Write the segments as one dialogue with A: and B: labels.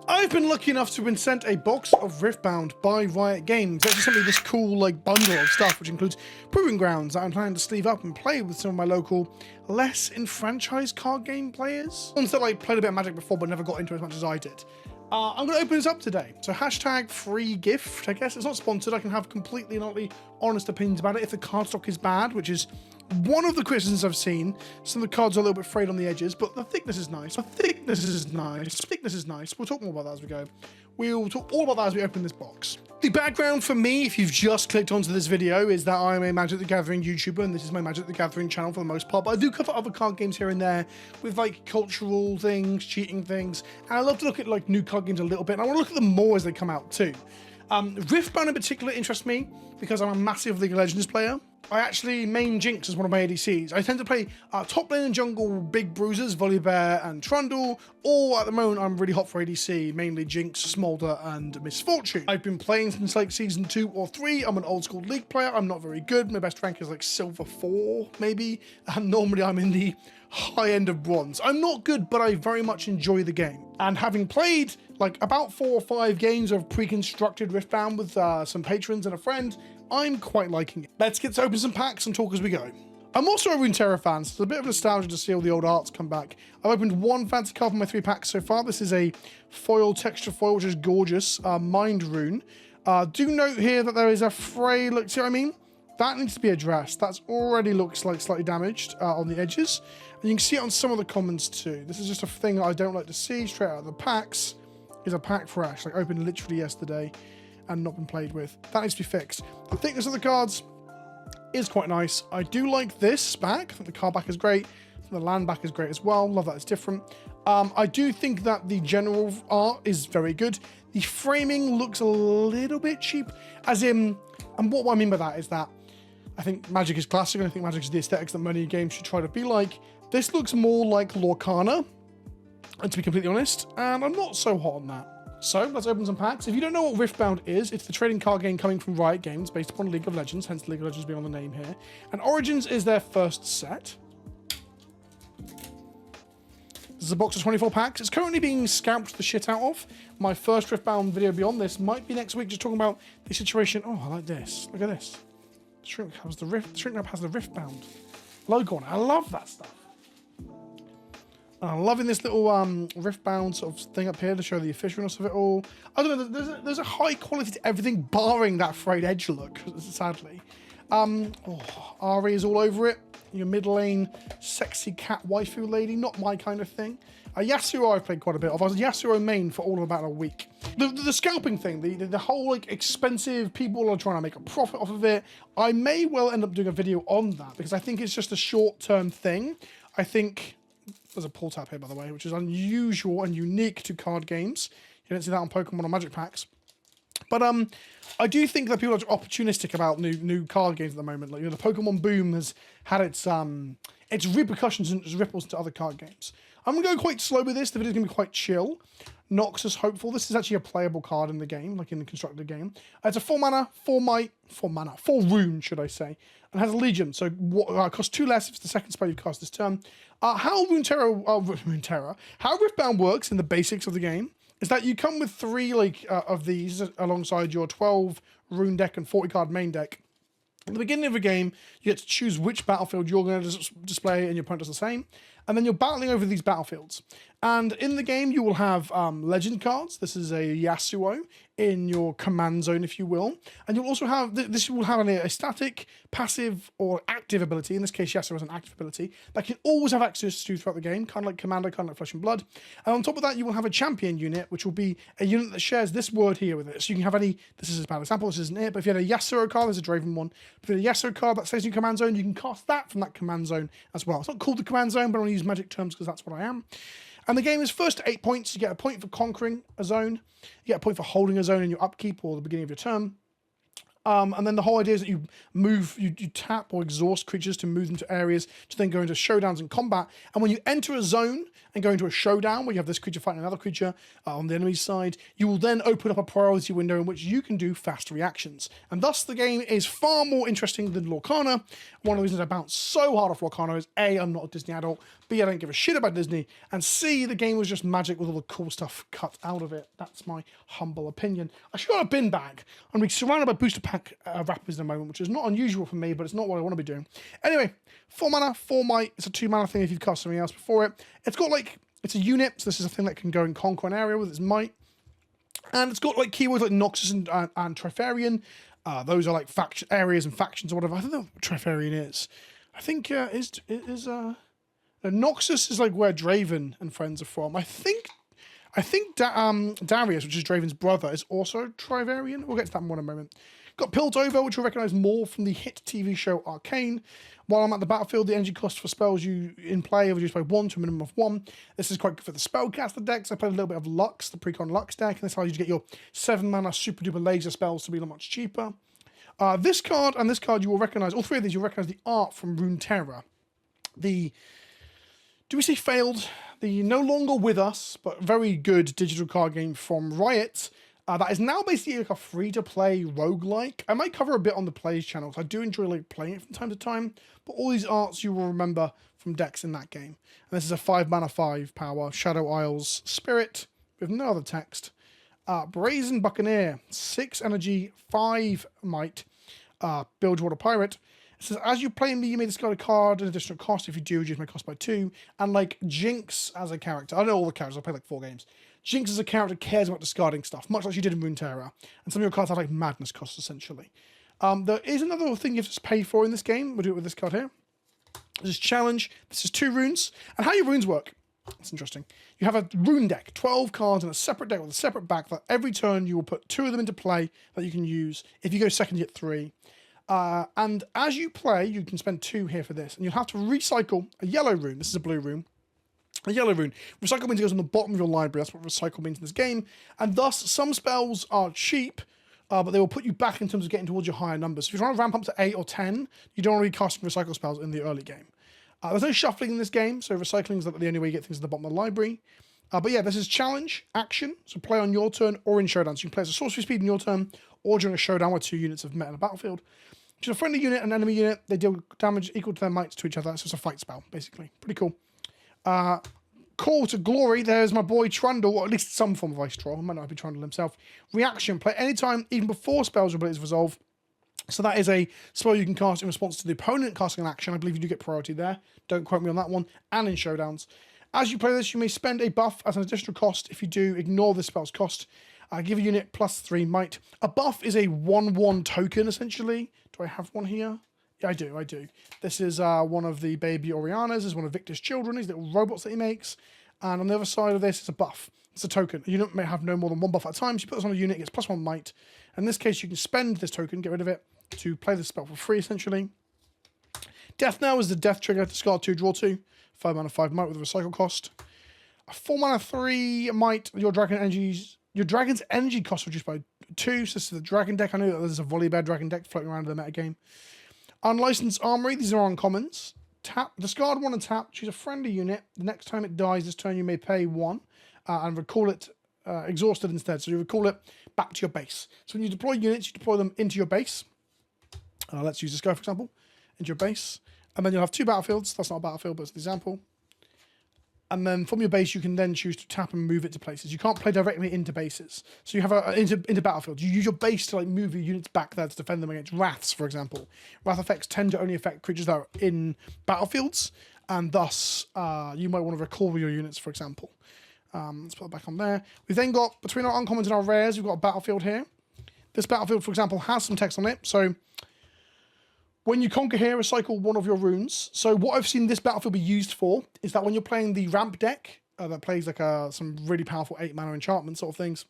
A: I've been lucky enough to have been sent a box of RiftBound by Riot Games. They sent me this cool bundle of stuff, which includes Proving Grounds that I'm planning to sleeve up and play with some of my local, less enfranchised card game players. Ones that played a bit of Magic before but never got into it as much as I did. I'm going to open this up today. So hashtag free gift, I guess. It's not sponsored. I can have completely and utterly honest opinions about it. If the card stock is bad, which is one of the criticisms I've seen, some of the cards are a little bit frayed on the edges, but the thickness is nice. The thickness is nice. Thickness is nice. We'll talk more about that as we go. We'll talk all about that as we open this box. The background for me, if you've just clicked onto this video, is that I'm a Magic the Gathering YouTuber, and this is my Magic the Gathering channel for the most part, but I do cover other card games here and there with cultural things, cheating things, and I love to look at new card games a little bit, and I want to look at them more as they come out too. RiftBound in particular interests me because I'm a massive League of Legends player. I actually main Jinx as one of my ADCs. I tend to play top lane and jungle big bruisers, Volibear and Trundle, or at the moment I'm really hot for ADC, mainly Jinx, Smolder and Misfortune. I've been playing since season 2 or 3. I'm an old school League player. I'm not very good. My best rank is Silver 4 maybe, and normally I'm in the high end of bronze. I'm not good, but I very much enjoy the game. And having played about 4 or 5 games of pre-constructed RiftBound with some patrons and a friend, I'm quite liking it. Let's get to open some packs and talk as we go. I'm also a Runeterra fan, so it's a bit of nostalgia to see all the old arts come back. I've opened one fancy card from my 3 packs so far. This is a foil, texture foil, which is gorgeous, Mind Rune. Do note here that there is a fray, see what I mean? That needs to be addressed. That already looks slightly damaged on the edges. And you can see it on some of the commons too. This is just a thing that I don't like to see straight out of the packs. Is a pack fresh, opened literally yesterday and not been played with. That needs to be fixed. The thickness of the cards is quite nice. I do like this back. I think the card back is great. The land back is great as well. Love that it's different. I do think that the general art is very good. The framing looks a little bit cheap, as in, and what I mean by that is that I think Magic is classic, and I think Magic is the aesthetics that many games should try to be like. This looks more like Lorcana, and to be completely honest, and I'm not so hot on that. So let's open some packs. If you don't know what RiftBound is, it's the trading card game coming from Riot Games based upon League of Legends, hence League of Legends being on the name here. And Origins is their first set. This is a box of 24 packs. It's currently being scalped the shit out of. My first RiftBound video beyond this might be next week, just talking about the situation. Oh, I like this. Look at this. The shrink wrap has the RiftBound logo on it. I love that stuff. I'm loving this little RiftBound sort of thing up here to show the officialness of it all. I don't know, there's a high quality to everything barring that frayed edge look, sadly. Ari is all over it. Your mid lane sexy cat waifu lady, not my kind of thing. Yasuo I've played quite a bit of. I was a Yasuo main for all of about a week. The scalping thing, the whole expensive, people are trying to make a profit off of it. I may well end up doing a video on that because I think it's just a short-term thing. I think there's a pull tab here, by the way, which is unusual and unique to card games. You don't see that on Pokemon or Magic packs. But I do think that people are opportunistic about new card games at the moment. The Pokemon boom has had its repercussions and its ripples into other card games. I'm going to go quite slow with this. The video's going to be quite chill. Noxus Hopeful. This is actually a playable card in the game, in the constructed game. It's a 4 mana, 4 rune, should I say, and has a Legion. So costs 2 less if it's the second spell you've cast this turn. How RiftBound works in the basics of the game is that you come with 3 of these alongside your 12 rune deck and 40 card main deck. At the beginning of the game, you get to choose which battlefield you're going to display, and your opponent does the same. And then you're battling over these battlefields. And in the game, you will have legend cards. This is a Yasuo in your command zone, if you will. And you'll also have, this will have a static, passive, or active ability. In this case, Yasuo has an active ability that can always have access to throughout the game, kind of like Commander, kind of like Flesh and Blood. And on top of that, you will have a champion unit, which will be a unit that shares this word here with it. So you can have any, this is a bad example, this isn't it, but if you had a Yasuo card, there's a Draven one. If you had a Yasuo card that stays in your command zone, you can cast that from that command zone as well. It's not called the command zone, but I'm going to use Magic terms because that's what I am. And the game is first to 8 points. You get a point for conquering a zone. You get a point for holding a zone in your upkeep or the beginning of your turn. And then the whole idea is that you move, you tap or exhaust creatures to move them to areas to then go into showdowns and combat. And when you enter a zone and go into a showdown where you have this creature fighting another creature on the enemy's side, you will then open up a priority window in which you can do fast reactions. And thus the game is far more interesting than Lorcana. One of the reasons I bounce so hard off Lorcana is A, I'm not a Disney adult, B, I don't give a shit about Disney, and C, the game was just magic with all the cool stuff cut out of it. That's my humble opinion. I should got a bin bag. I'm being surrounded by booster pack wrappers in a moment, which is not unusual for me, but it's not what I want to be doing. Anyway, 4 mana, 4 might. It's a 2 mana thing if you've cast something else before it. It's got like, it's a unit, so this is a thing that can go and conquer an area with its might. And it's got like keywords like Noxus and Trifarian. Those are like faction areas and factions or whatever. I don't know what Trifarian is. I think Noxus is like where Draven and friends are from. I think Darius, which is Draven's brother, is also Trivarian. We'll get to that in a moment. Got Piltover, which you'll recognise more from the hit TV show Arcane. While I'm at the battlefield, the energy cost for spells you in play are reduced by 1 to a minimum of 1. This is quite good for the spellcaster decks. I played a little bit of Lux, the Precon Lux deck, and this allows you to get your 7 mana super duper laser spells to be much cheaper. This card and this card you will recognise, all three of these you'll recognise the art from Runeterra. Do we say failed? The no longer with us, but very good digital card game from Riot. That is now basically like a free-to-play roguelike. I might cover a bit on the Plays channel, because I do enjoy like playing it from time to time. But all these arts you will remember from decks in that game. And this is a 5 mana 5 power Shadow Isles Spirit with no other text. Brazen Buccaneer, 6 energy, 5 might. Bilgewater Pirate. It says, as you play me, you may discard a card at an additional cost. If you do, reduce my cost by 2. And like Jinx as a character, I know all the characters, I played like 4 games. Jinx as a character cares about discarding stuff, much like she did in Runeterra. And some of your cards have like madness costs, essentially. There is another thing you have to pay for in this game. We'll do it with this card here. This is Challenge. This is 2 runes. And how your runes work. That's interesting. You have a rune deck, 12 cards in a separate deck with a separate back that every turn you will put 2 of them into play that you can use. If you go second, you get 3. And as you play, you can spend 2 here for this. And you'll have to recycle a yellow rune. This is a blue rune. A yellow rune. Recycle means it goes on the bottom of your library. That's what recycle means in this game. And thus, some spells are cheap, but they will put you back in terms of getting towards your higher numbers. So if you're trying to ramp up to 8 or 10, you don't want to be casting recycle spells in the early game. There's no shuffling in this game, so recycling is the only way you get things at the bottom of the library. But yeah, this is Challenge, Action, so play on your turn or in Showdown. So you can play as a sorcery speed in your turn or during a showdown where 2 units have met in a battlefield. Which is a friendly unit and enemy unit. They deal damage equal to their mights to each other. So it's a fight spell, basically. Pretty cool. Call to Glory. There's my boy Trundle, or at least some form of ice troll. He might not be Trundle himself. Reaction. Play anytime, even before spells or abilities resolve. So that is a spell you can cast in response to the opponent casting an action. I believe you do get priority there. Don't quote me on that one. And in showdowns. As you play this, you may spend a buff as an additional cost. If you do, ignore the spell's cost. Give a unit +3 might. A buff is a 1/1 token, essentially. Do I have one here? Yeah, I do. This is one of the baby Orianas. This is one of Victor's children, these little robots that he makes. And on the other side of this is a buff. It's a token. A unit may have no more than 1 buff at a time. So you put this on a unit, it gets +1 might. In this case, you can spend this token, get rid of it, to play this spell for free, essentially. Death Knell is the death trigger. Discard 2, draw 2. 5 mana 5 might with a recycle cost. A 4 mana 3 might. Your dragon's energy cost reduced by 2. So this is the dragon deck. I know that there's a Volibear dragon deck floating around in the metagame. Unlicensed Armory. These are uncommons. Tap. Discard 1 and tap. Choose a friendly unit. The next time it dies this turn, you may pay 1 and recall it exhausted instead. So you recall it back to your base. So when you deploy units, you deploy them into your base. Let's use this guy, for example, into your base. And then you'll have 2 battlefields. That's not a battlefield, but it's an example. And then from your base, you can then choose to tap and move it to places. You can't play directly into bases. So you have into battlefields. You use your base to like move your units back there to defend them against wraths, for example. Wrath effects tend to only affect creatures that are in battlefields, and thus you might want to recall your units, for example. Let's put it back on there. We've then got, between our uncommons and our rares, we've got a battlefield here. This battlefield, for example, has some text on it. So when you conquer here, recycle 1 of your runes. So what I've seen this battlefield be used for is that when you're playing the ramp deck that plays like some really powerful 8 mana enchantment sort of things,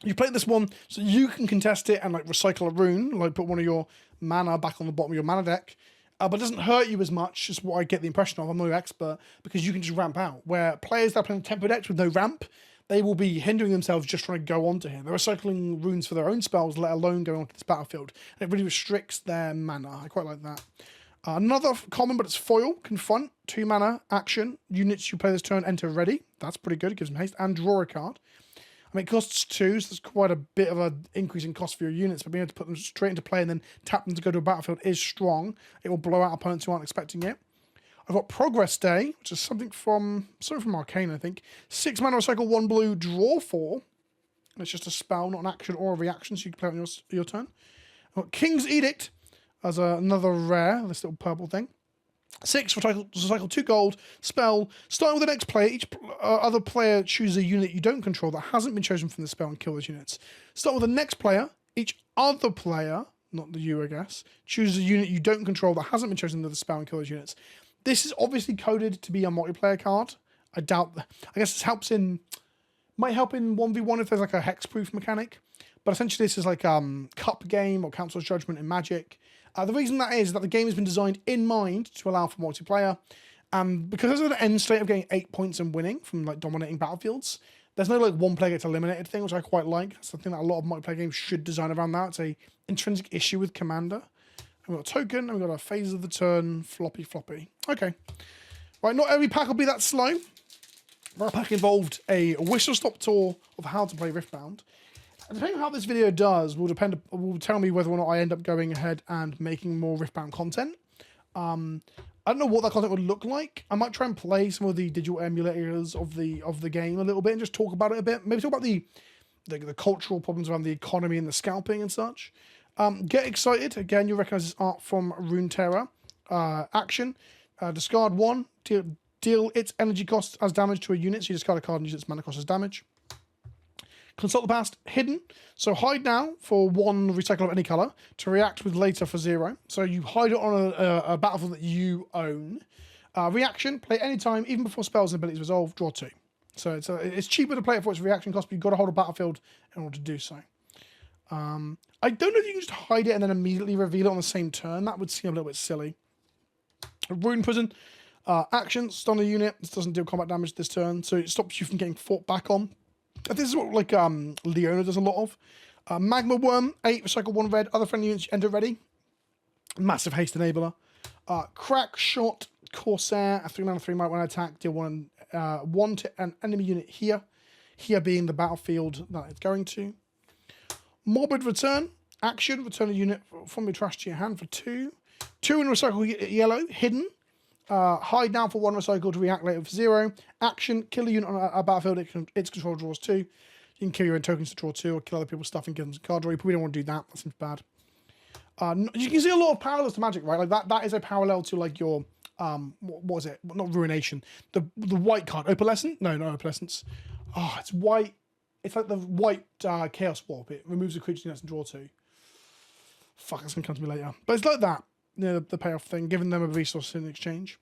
A: you play this one so you can contest it and like recycle a rune, like put 1 of your mana back on the bottom of your mana deck. But it doesn't hurt you as much, is what I get the impression of. I'm no expert, because you can just ramp out. Where players that are playing tempo decks with no ramp, they will be hindering themselves just trying to go onto him. They're recycling runes for their own spells, let alone going onto this battlefield. And it really restricts their mana. I quite like that. Another common, but it's foil, confront, 2 mana, action. Units you play this turn enter ready. That's pretty good. It gives them haste. And draw a card. I mean, it costs 2, so there's quite a bit of an increase in cost for your units, but being able to put them straight into play and then tap them to go to a battlefield is strong. It will blow out opponents who aren't expecting it. I've got Progress Day, which is something from Arcane, I think. 6 mana, recycle 1 blue, draw 4. And it's just a spell, not an action or a reaction, so you can play it on your turn. I've got King's Edict as another rare, this little purple thing. 6, recycle 2 gold, spell. Starting with the next player, each other player chooses a unit you don't control that hasn't been chosen from the spell and kill those units. Start with the next player, each other player, not the you, I guess, chooses a unit you don't control that hasn't been chosen from the spell and kill those units. This is obviously coded to be a multiplayer card. I guess this might help in 1v1 if there's like a hexproof mechanic. But essentially this is like Cup Game or Council's Judgment in Magic. The reason that is that the game has been designed in mind to allow for multiplayer. Because of the end state of getting 8 points and winning from like dominating battlefields, there's no like one player gets eliminated thing, which I quite like. That's the thing that a lot of multiplayer games should design around that. It's a intrinsic issue with Commander. And we've got a token, and we've got a phase of the turn, floppy. Okay. Right, not every pack will be that slow. Our pack involved a whistle-stop tour of how to play Riftbound. And depending on how this video does, will tell me whether or not I end up going ahead and making more Riftbound content. I don't know what that content would look like. I might try and play some of the digital emulators of the game a little bit and just talk about it a bit. Maybe talk about the cultural problems around the economy and the scalping and such. Get excited. Again, you'll recognize this art from Runeterra. Action. Discard 1. Deal its energy cost as damage to a unit. So you discard a card and use its mana cost as damage. Consult the past. Hidden. So hide now for 1 recycle of any color to react with later for 0. So you hide it on a battlefield that you own. Reaction. Play anytime, even before spells and abilities resolve. Draw 2. So it's cheaper to play it for its reaction cost, but you've got to hold a battlefield in order to do so. I don't know if you can just hide it and then immediately reveal it on the same turn. That would seem a little bit silly. Rune Prison. Action. Stun a unit. This doesn't deal combat damage this turn, so it stops you from getting fought back on. This is what like Leona does a lot of. Magma Worm. 8. Recycle 1 red. Other friendly units enter ready. Massive haste enabler. Crack Shot Corsair. A 3 mana 3 might when I attack. Deal 1 to an enemy unit here. Here being the battlefield that it's going to. Morbid Return. Action. Return a unit from your trash to your hand for 2. 2 and recycle yellow. Hidden. Hide now for 1 recycle to react later for 0. Action. Kill a unit on a battlefield. Its control draws 2. You can kill your own tokens to draw 2 or kill other people's stuff and give them a card draw. You probably don't want to do that. That seems bad. You can see a lot of parallels to Magic, right? Like that is a parallel to like your what was it? Not Ruination. The white card. Opalescent? No, not Opalescence. Oh, it's white. It's like the white Chaos Warp. It removes a creature units and draw 2. Fuck, that's going to come to me later. But it's like that. You know, the payoff thing. Giving them a resource in exchange.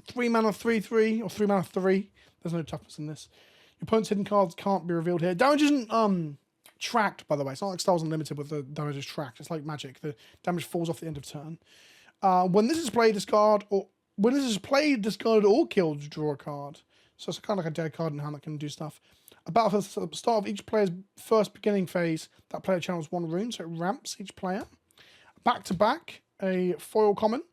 A: 3 mana 3/3 or 3 mana 3. There's no toughness in this. Your opponent's hidden cards can't be revealed here. Damage isn't tracked, by the way. It's not like Stars Unlimited with the damage is tracked. It's like Magic. The damage falls off the end of turn. When this is played, discard or killed, draw a card. So it's kind of like a dead card in hand that can do stuff. A battlefield at the start of each player's first beginning phase, that player channels 1 rune, so it ramps each player. Back to back, a foil common.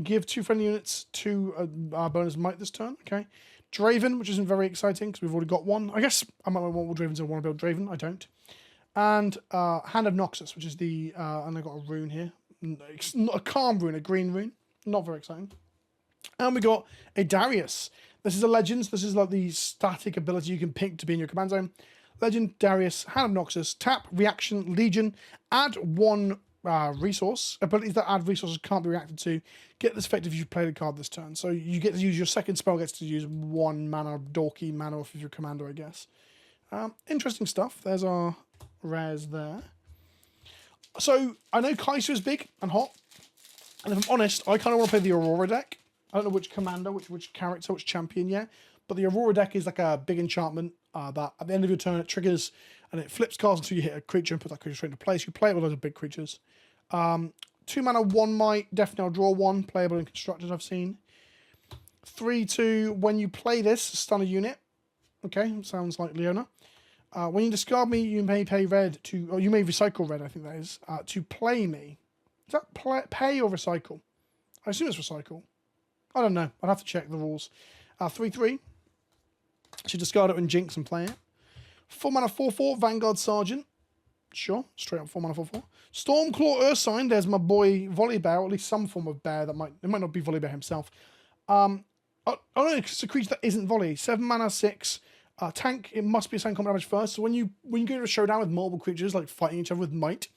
A: Give 2 friendly units 2 bonus might this turn. Okay. Draven, which isn't very exciting because we've already got 1. I guess I might want more Dravens. I want to build Draven. I don't. And Hand of Noxus, which is the and I got a rune here. It's not a calm rune, a green rune. Not very exciting. And we got a Darius. This is a Legends. This is like the static ability you can pick to be in your command zone. Legend, Darius, Hand of Noxus, tap, reaction, Legion, add 1 resource. Abilities that add resources can't be reacted to. Get this effect if you play the card this turn. So you get to use your second spell, gets to use 1 mana, dorky mana off of your commander, I guess. Interesting stuff. There's our rares there. So I know Kaiser is big and hot. And if I'm honest, I kind of want to play the Aurora deck. I don't know which commander, which character, which champion yet. But the Aurora deck is like a big enchantment that at the end of your turn it triggers and it flips cards until you hit a creature and put that creature straight into place. You play it with loads of big creatures. 2 mana, 1 might, definitely I'll draw 1, playable and constructed I've seen. 3/2, when you play this, stun a unit. Okay, sounds like Leona. When you discard me, you may pay red to, or you may recycle red, I think that is, to play me. Is that pay or recycle? I assume it's recycle. I don't know. I'd have to check the rules. 3/3. So discard it and jinx and play it. 4 mana 4/4 Vanguard Sergeant. Sure, straight up 4 mana 4/4. Stormclaw Ursine. There's my boy Volibear, or at least some form of bear that it might not be Volibear himself. Oh no, it's a creature that isn't volley. 7 mana 6. Tank. It must be assigned combat damage first. So when you go into a showdown with multiple creatures like fighting each other with might,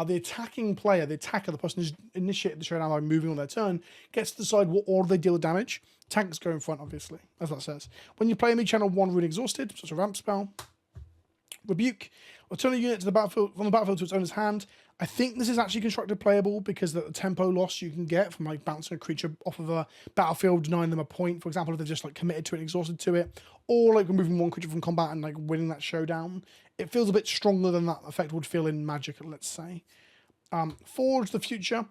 A: the attacking player, the attacker, the person who's initiated the showdown by moving on their turn, gets to decide what order they deal the damage. Tanks go in front, obviously, as that says. When you play me, channel 1 Rune Exhausted, so it's a ramp spell. Rebuke. Return a unit to the battlefield from the battlefield to its owner's hand. I think this is actually constructed playable because the tempo loss you can get from like bouncing a creature off of a battlefield, denying them a point, for example, if they're just like committed to it and exhausted to it, or like removing one creature from combat and like winning that showdown. It feels a bit stronger than that effect would feel in Magic, let's say. Forge the Future.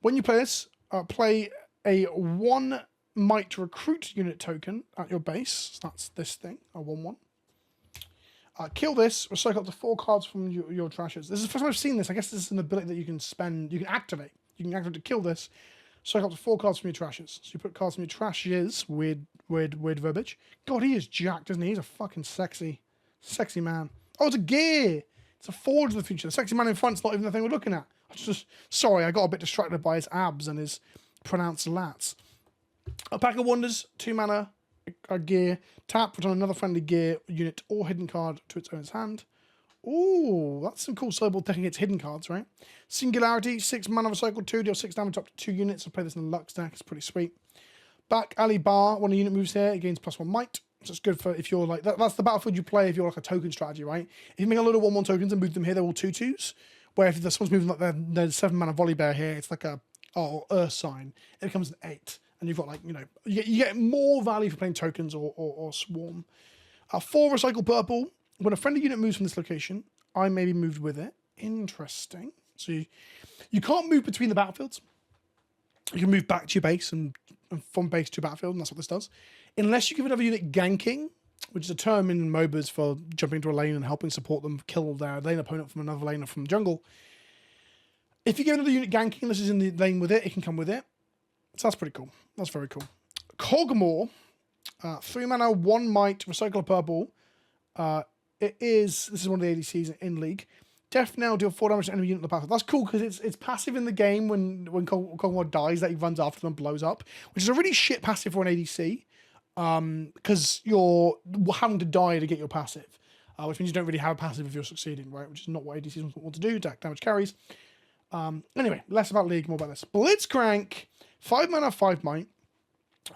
A: When you play this, play a 1 Might Recruit unit token at your base. So that's this thing, a 1/1. Kill this, recycle up to 4 cards from your trashes. This is the first time I've seen this. I guess this is an ability that you can spend, you can activate. You can activate to kill this, recycle up to 4 cards from your trashes. So you put cards from your trashes, weird verbiage. God, he is jacked, isn't he? He's a fucking sexy man. Oh, it's a gear. It's a Forge of the Future. The sexy man in front's not even the thing we're looking at. Sorry, I got a bit distracted by his abs and his pronounced lats. A Pack of Wonders, 2 mana, a gear. Tap, return another friendly gear unit or hidden card to its owner's hand. Ooh, that's some cool sideboard tech against hidden cards, right? Singularity, 6 mana recycle 2, deal 6 damage up to 2 units. I'll play this in the Lux deck, it's pretty sweet. Back Alley Bar, when a unit moves here, it gains +1 might. So it's good for if you're like, that's the battlefield you play if you're like a token strategy, right? If you make a load of 1/1 tokens and move them here, they're all 2/2s. Where if someone's moving like there's 7 mana Volibear here, it's like a Ursine. It becomes an 8. And you've got like, you know, you get more value for playing tokens or Swarm. 4 recycle purple. When a friendly unit moves from this location, I may be moved with it. Interesting. So you can't move between the battlefields. You can move back to your base and from base to battlefield, and that's what this does. Unless you give another unit ganking, which is a term in MOBAs for jumping into a lane and helping support them kill their lane opponent from another lane or from the jungle. If you give another unit ganking, this is in the lane with it can come with it. So that's pretty cool. That's very cool. Cogmore, 3 mana, 1 might, recycle a purple. This is one of the ADCs in League. Death Knell, deal 4 damage to enemy unit on the battlefield. That's cool because it's passive in the game when Cogmore dies that he runs after them and blows up, which is a really shit passive for an ADC because you're having to die to get your passive, which means you don't really have a passive if you're succeeding, right? Which is not what ADCs want to do, damage carries. Anyway, less about League, more about this. Blitzcrank, 5 mana, 5 might.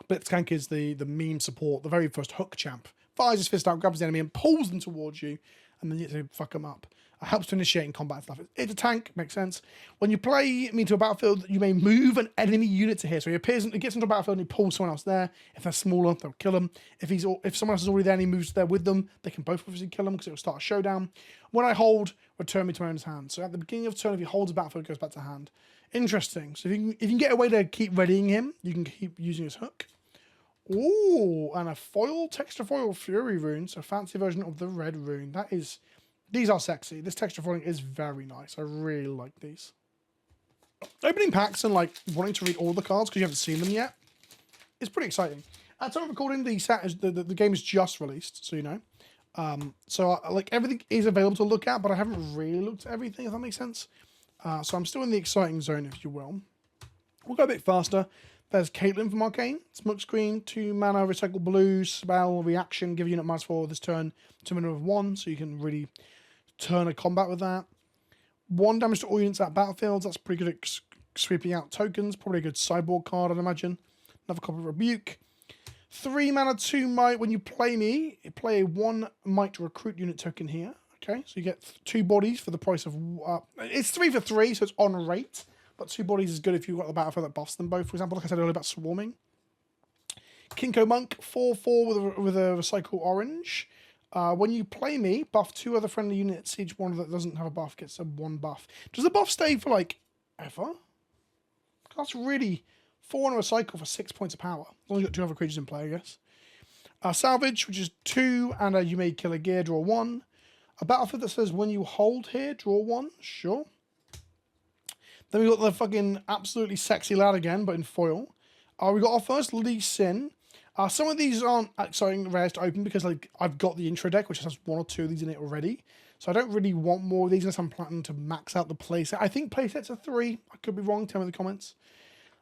A: Blitzcrank is the meme support, the very first hook champ. Fires his fist out, grabs the enemy and pulls them towards you, and then you have to fuck them up. Helps to initiate in combat and stuff. It's a tank, makes sense. When you play me to a battlefield, you may move an enemy unit to here. So he appears, it gets into a battlefield and he pulls someone else there. If they're smaller, they'll kill them. If someone else is already there and he moves there with them, they can both obviously kill them because it will start a showdown. When I hold, return me to my owner's hand. So at the beginning of the turn, if he holds a battlefield, it goes back to hand. Interesting. So if you can get a way to keep readying him, you can keep using his hook. Ooh, and a foil, texture foil Fury rune. So a fancy version of the red rune. These are sexy. This texture foiling is very nice. I really like these. Opening packs and like wanting to read all the cards because you haven't seen them yet is pretty exciting. At time of recording, the game is just released, so you know. So like everything is available to look at, but I haven't really looked at everything, if that makes sense. So I'm still in the exciting zone, if you will. We'll go a bit faster. There's Caitlyn from Arcane. Smokescreen, 2 mana, recycle blue, spell, reaction, give unit -4 this turn to a minimum of 1, so you can really turn a combat with that. 1 damage to all units at battlefields. That's pretty good at sweeping out tokens. Probably a good sideboard card, I'd imagine. Another copy of Rebuke. 3 mana, 2 might. When you play me, you play a 1 might recruit unit token here. Okay, so you get 2 bodies for the price of... it's 3 for 3, so it's on rate. But 2 bodies is good if you've got the battlefield that buffs them both. For example, like I said earlier about swarming. Kinko Monk, 4/4 with a recycle orange. When you play me, buff 2 other friendly units. Each one that doesn't have a buff gets a 1 buff. Does the buff stay for, like, ever? That's really 4 on a recycle for 6 points of power. As long as you've got 2 other creatures in play, I guess. Salvage, which is 2, and you may kill a gear, draw 1. A battlefield that says when you hold here, draw 1. Sure. Then we got the fucking absolutely sexy lad again, but in foil. We got our first Lee Sin. Some of these aren't exciting rares to open because like I've got the intro deck, which has 1 or 2 of these in it already. So I don't really want more of these unless I'm planning to max out the playset. I think playsets are 3. I could be wrong. Tell me in the comments.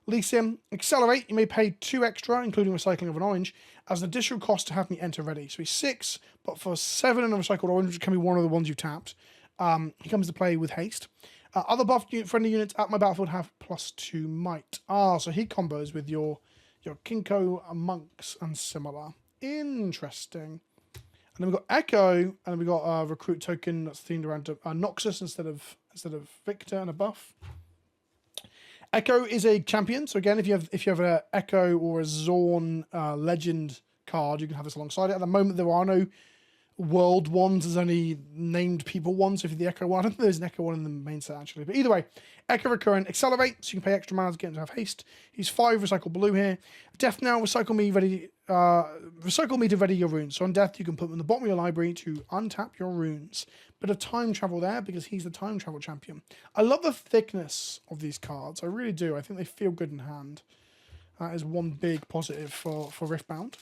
A: Lee Sin. Accelerate. You may pay 2 extra, including recycling of an orange, as an additional cost to have me enter ready. So he's 6, but for 7 and a recycled orange, which can be one of the ones you've tapped, he comes to play with haste. Other buff friendly units at my battlefield have +2 might. So he combos with your Kinko monks and similar. Interesting. And then we've got Echo, and then we've got a recruit token that's themed around Noxus instead of Victor and a buff. Echo is a champion, so again, if you have an Echo or a Zorn legend card, you can have this alongside it. At the moment, there are no world ones, there's only named people ones. So if you're the Echo one, I don't think there's an Echo one in the main set actually. But either way, Echo recurrent, accelerate, so you can pay extra mana to get him to have haste. He's 5 recycle blue here. Death now, recycle me to ready your runes. So on death, you can put them in the bottom of your library to untap your runes. Bit of time travel there because he's the time travel champion. I love the thickness of these cards. I really do. I think they feel good in hand. That is one big positive for RiftBound.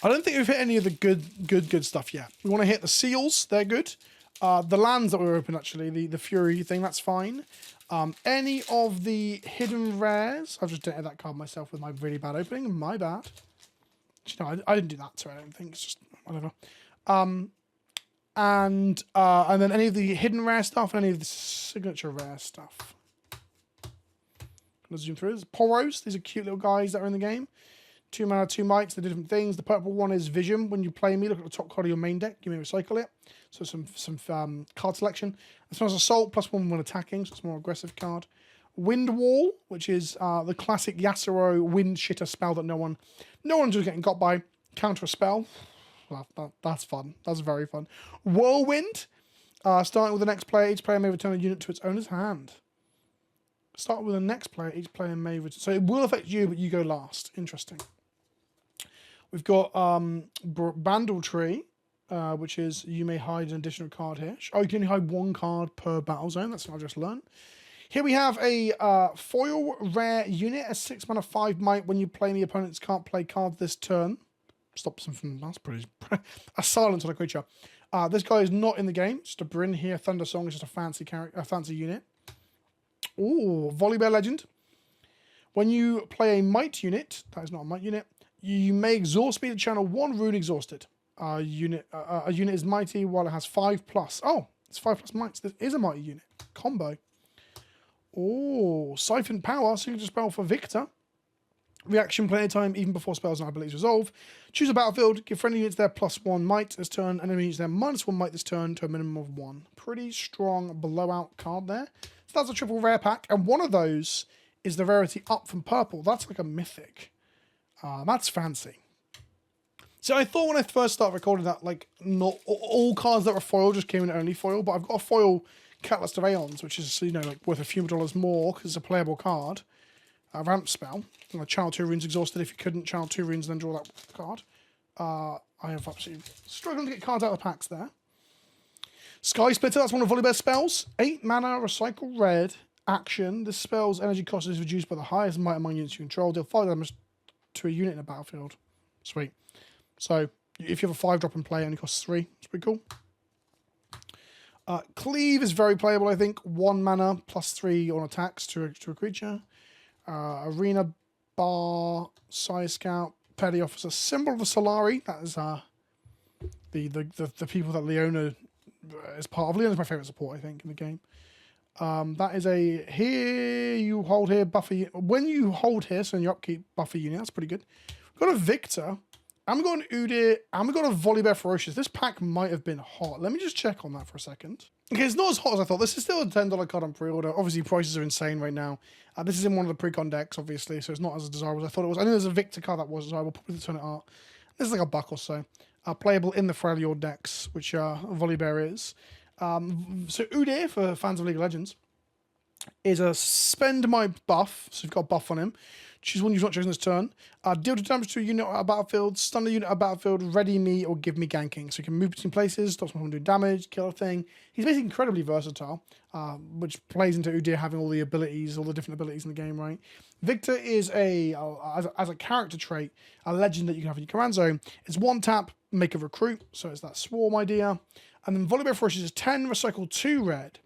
A: I don't think we've hit any of the good stuff yet. We want to hit the seals. They're good. The lands that were open, actually, the Fury thing, that's fine. Any of the hidden rares. I've just deleted that card myself with my really bad opening. My bad. No, I didn't do that, so I don't think. It's just whatever. And then any of the hidden rare stuff and any of the signature rare stuff. Let's zoom through this. Poros. These are cute little guys that are in the game. 2 mana, 2 mites, they're different things. The purple one is Vision. When you play me, look at the top card of your main deck. You may recycle it. So some card selection. This one's Assault, +1 when attacking, so it's a more aggressive card. Wind Wall, which is the classic Yasuo wind shitter spell that no one's just getting got by. Counter a spell. That's fun. That's very fun. Whirlwind. Starting with the next player, each player may return a unit to its owner's hand. Start with the next player, each player may return. So it will affect you, but you go last. Interesting. We've got Bandle Tree, which is you may hide an additional card here. Oh, you can only hide 1 card per battle zone. That's what I've just learned. Here we have a foil rare unit, a 6 mana 5 might. When you play, the opponents can't play cards this turn. Stops them from. That's pretty. A silence on a creature. This guy is not in the game. Just a Bryn here. Thunder Song is just a fancy character, a fancy unit. Ooh, Volibear Legend. When you play a might unit, that is not a might unit. You may exhaust me to channel 1 rune exhausted. A unit is mighty while it has 5+. Oh, it's 5+ mights. This is a mighty unit. Combo. Oh, Siphon Power. Signature spell for Victor. Reaction play time even before spells and abilities resolve. Choose a battlefield. Give friendly units their +1 might this turn. Enemy units their -1 might this turn to a minimum of 1. Pretty strong blowout card there. So that's a triple rare pack. And one of those is the rarity up from purple. That's like a mythic. That's fancy. So I thought when I first started recording that, like, not all cards that were foil just came in only foil, but I've got a foil Catalyst of Aeons, which is, you know, like worth a few dollars more because it's a playable card. A ramp spell. Channel 2 runes exhausted. If you couldn't channel 2 runes, then draw that card. I have absolutely struggling to get cards out of the packs there. Sky Splitter, that's one of Volibear's spells. 8 mana, recycle red, action. This spell's energy cost is reduced by the highest might among units you control. Deal 5 damage to a unit in a battlefield. Sweet. So, if you have a 5-drop in play, it only costs 3. It's pretty cool. Cleave is very playable, I think. 1 mana, +3 on attacks to a creature. Arena Bar, Side Scout, Petty Officer, Symbol of the Solari. That is the people that Leona is part of. Leona's my favourite support, I think, in the game. That is a here you hold here buffer. When you hold here, so in your upkeep buffer unit, that's pretty good. We've got a Victor. And we've got an Udyr. And we've got a Volibear Ferocious. This pack might have been hot. Let me just check on that for a second. Okay, it's not as hot as I thought. This is still a $10 card on pre-order. Obviously, prices are insane right now. This is in one of the pre-con decks, obviously, so it's not as desirable as I thought it was. I know there's a Victor card that was desirable. Probably the Turn It Art. This is like $1 or so. Playable in the Freljord decks, which Volibear is. So Udyr for fans of League of Legends. is a spend my buff, so you've got a buff on him. Choose one you've not chosen this turn. Deal damage to a unit at a battlefield, stun a unit at a battlefield, ready me, or give me ganking. So you can move between places, stop someone from doing damage, kill a thing. He's basically incredibly versatile, which plays into Udyr having all the abilities, all the different abilities in the game, right? Victor is as a character trait, a legend that you can have in your command zone. It's one tap, make a recruit, so it's that swarm idea. And then Volleyball Ferocious is 10, recycle 2 red.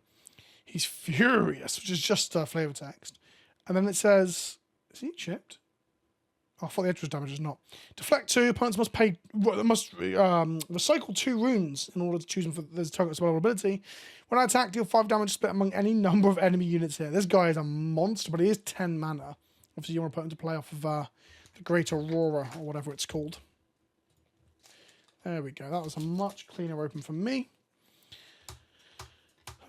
A: He's furious, which is just flavor text. And then it says, is he chipped? Oh, I thought the edge was damaged, it's not. Deflect 2, opponents must recycle 2 runes in order to choose them for this target's spell ability. When I attack, deal 5 damage split among any number of enemy units here. This guy is a monster, but he is 10 mana. Obviously, you want to put him to play off of the Great Aurora, or whatever it's called. There we go. That was a much cleaner open for me.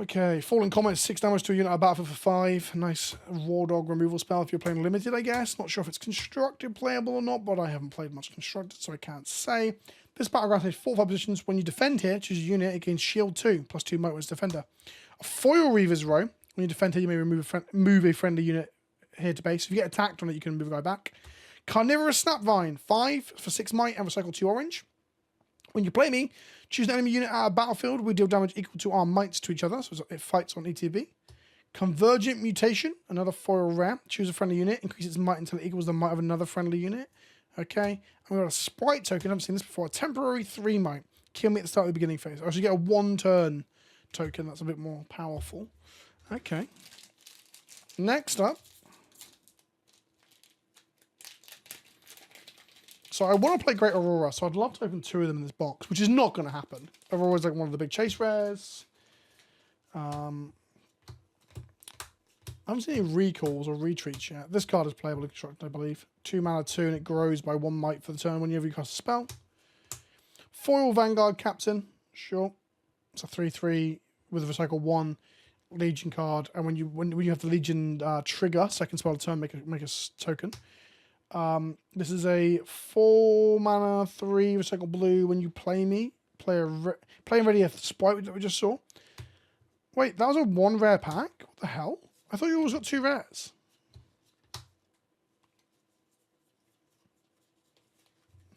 A: Okay, Falling Comet, 6 damage to a unit at battlefield for 5. Nice Raw Dog removal spell if you're playing limited, I guess. Not sure if it's constructed playable or not, but I haven't played much constructed, so I can't say. This battleground has 4 positions. When you defend here, choose a unit, it gains shield 2, plus 2 might as defender. A Foil Reaver's Row. When you defend here, you may move a friendly unit here to base. If you get attacked on it, you can move a guy back. Carnivorous Snapvine, 5 for 6 might and recycle 2 orange. When you play me, choose an enemy unit at a battlefield. We deal damage equal to our mights to each other, so it fights on ETB. Convergent Mutation, another foil rare. Choose a friendly unit, increase its might until it equals the might of another friendly unit. Okay, and we've got a Sprite token, I haven't seen this before. A temporary 3 might. Kill me at the start of the beginning phase. I should get a 1 turn token, that's a bit more powerful. Okay. Next up. So I want to play Great Aurora, so I'd love to open 2 of them in this box, which is not going to happen. Aurora's like one of the big chase rares. I haven't seen any recalls or retreats yet. This card is playable in constructed, I believe. 2 mana 2, and it grows by 1 might for the turn whenever you cast a spell. Foil Vanguard Captain, sure. It's a 3/3 with a recycle 1 Legion card, and when you have the Legion trigger, second spell of the turn, make a token. This is a 4 mana 3 recycle blue. When you play me, playing ready a sprite that we just saw. Wait, that was a 1 rare pack? What the hell? I thought you always got 2 rares.